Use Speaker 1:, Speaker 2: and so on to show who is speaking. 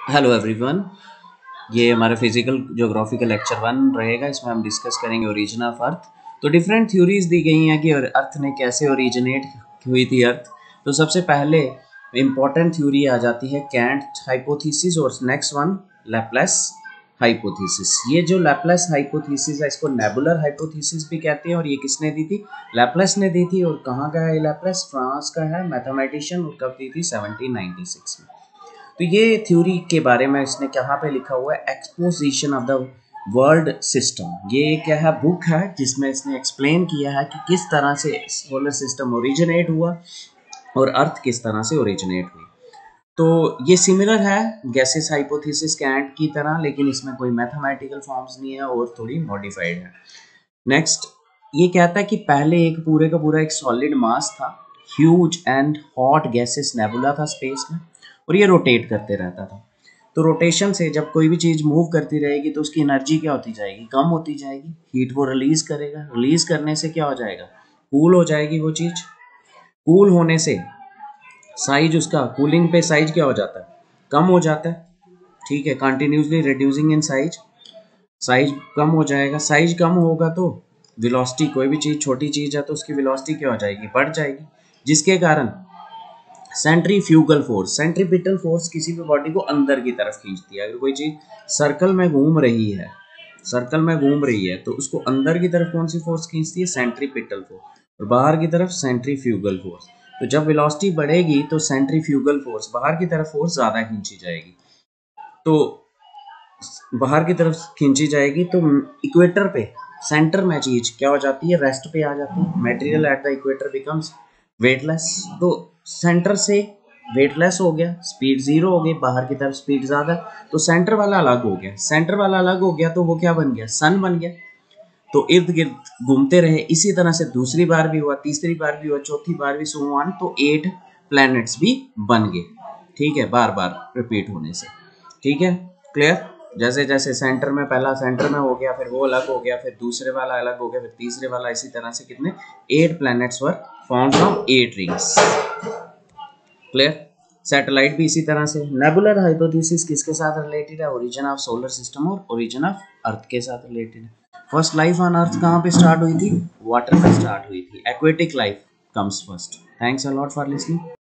Speaker 1: Hello everyone. ये हमारा physical geography का लेक्चर 1 रहेगा। इसमें हम डिस्कस करेंगे ओरिजिन ऑफ अर्थ। तो डिफरेंट थ्योरीज दी गई हैं कि अर्थ ने कैसे ओरिजिनेट हुई थी अर्थ। तो सबसे पहले इम्पॉर्टेंट थ्योरी आ जाती है कैंट हाइपोथेसिस और नेक्स्ट वन लैप्लेस हाइपोथेसिस। ये जो लैप्लेस हाइपोथेसिस है इसको नेबुलर हाइपोथेसिस भी कहते हैं और ये किसने दी थी? लैप्लेस ने दी थी। और कहाँ का है ये लैप्लेस? फ्रांस का है मैथमेटिशियन। और कब दी थी? 1796 में। तो ये थ्योरी के बारे में इसने कहाँ पे लिखा हुआ है? Exposition of the world system. ये क्या है? बुक है जिसमें इसने एक्सप्लेन किया है कि किस तरह से सोलर सिस्टम ओरिजिनेट हुआ और अर्थ किस तरह से ओरिजिनेट हुई। तो ये सिमिलर है गैसेस हाइपोथेसिस कैंट की तरह, लेकिन इसमें कोई मैथमेटिकल फॉर्म्स नहीं है और थोड़ी मॉडिफाइड है। नेक्स्ट, ये कहता है कि पहले एक पूरे का पूरा एक सॉलिड मास था, huge and hot gases nebula था स्पेस में, और ये रोटेट करते रहता था। तो रोटेशन से जब कोई भी चीज़ मूव करती रहेगी तो उसकी एनर्जी क्या होती जाएगी? कम होती जाएगी। हीट वो रिलीज करेगा, रिलीज करने से क्या हो जाएगा? कूल हो जाएगी वो चीज़। कूल होने से साइज, उसका कूलिंग पे साइज क्या हो जाता है? कम हो जाता है। ठीक है, continuously reducing in size, size कम हो जाएगा। साइज कम होगा तो वेलोसिटी, कोई भी चीज़ छोटी चीज़ है तो उसकी वेलोसिटी क्या हो जाएगी? बढ़ जाएगी, जिसके कारण सेंट्रीफ्यूगल फोर्स, सेंट्रीपिटल फोर्स किसी भी बॉडी को अंदर की तरफ खींचती है। अगर कोई चीज़ सर्कल में घूम रही है, सर्कल में घूम रही है तो उसको अंदर की तरफ कौन सी फोर्स खींचती है? Centripetal force. और बाहर की तरफ सेंट्रीफ्यूगल फोर्स। तो जब वेलोसिटी बढ़ेगी तो सेंट्रीफ्यूगल फोर्स, बाहर की तरफ फोर्स ज़्यादा खींची जाएगी। तो बाहर की तरफ खींची जाएगी तो इक्वेटर पे सेंटर में चीज क्या हो जाती है? रेस्ट पे आ जाती है। Material at the equator becomes weightless. तो सेंटर से वेटलेस हो गया, स्पीड जीरो हो गई, बाहर की तरफ स्पीड ज्यादा। तो सेंटर वाला अलग हो गया, सेंटर वाला अलग हो गया तो वो क्या बन गया? सन बन गया। तो इर्द गिर्द घूमते रहे। इसी तरह से दूसरी बार भी हुआ, तीसरी बार भी हुआ, चौथी बार भी, सो ऑन। तो 8 प्लैनेट्स भी बन गए। ठीक है, बार बार रिपीट होने से। ठीक है, क्लियर? जैसे जैसे सेंटर में, पहला सेंटर में हो गया, फिर वो अलग हो गया, फिर दूसरे वाला अलग हो गया, फिर तीसरे वाला, इसी तरह से कितने? 8 planets were found from 8 rings. Clear? Satellite भी इसी तरह से। नेबुलर हाइपोथेसिस किसके साथ रिलेटेड है? ओरिजिन ऑफ सोलर सिस्टम और ओरिजिन ऑफ अर्थ के साथ रिलेटेड है। फर्स्ट लाइफ ऑन अर्थ कहाँ पे स्टार्ट हुई थी? वाटर में स्टार्ट हुई थी। Aquatic life comes first. Thanks a lot for listening.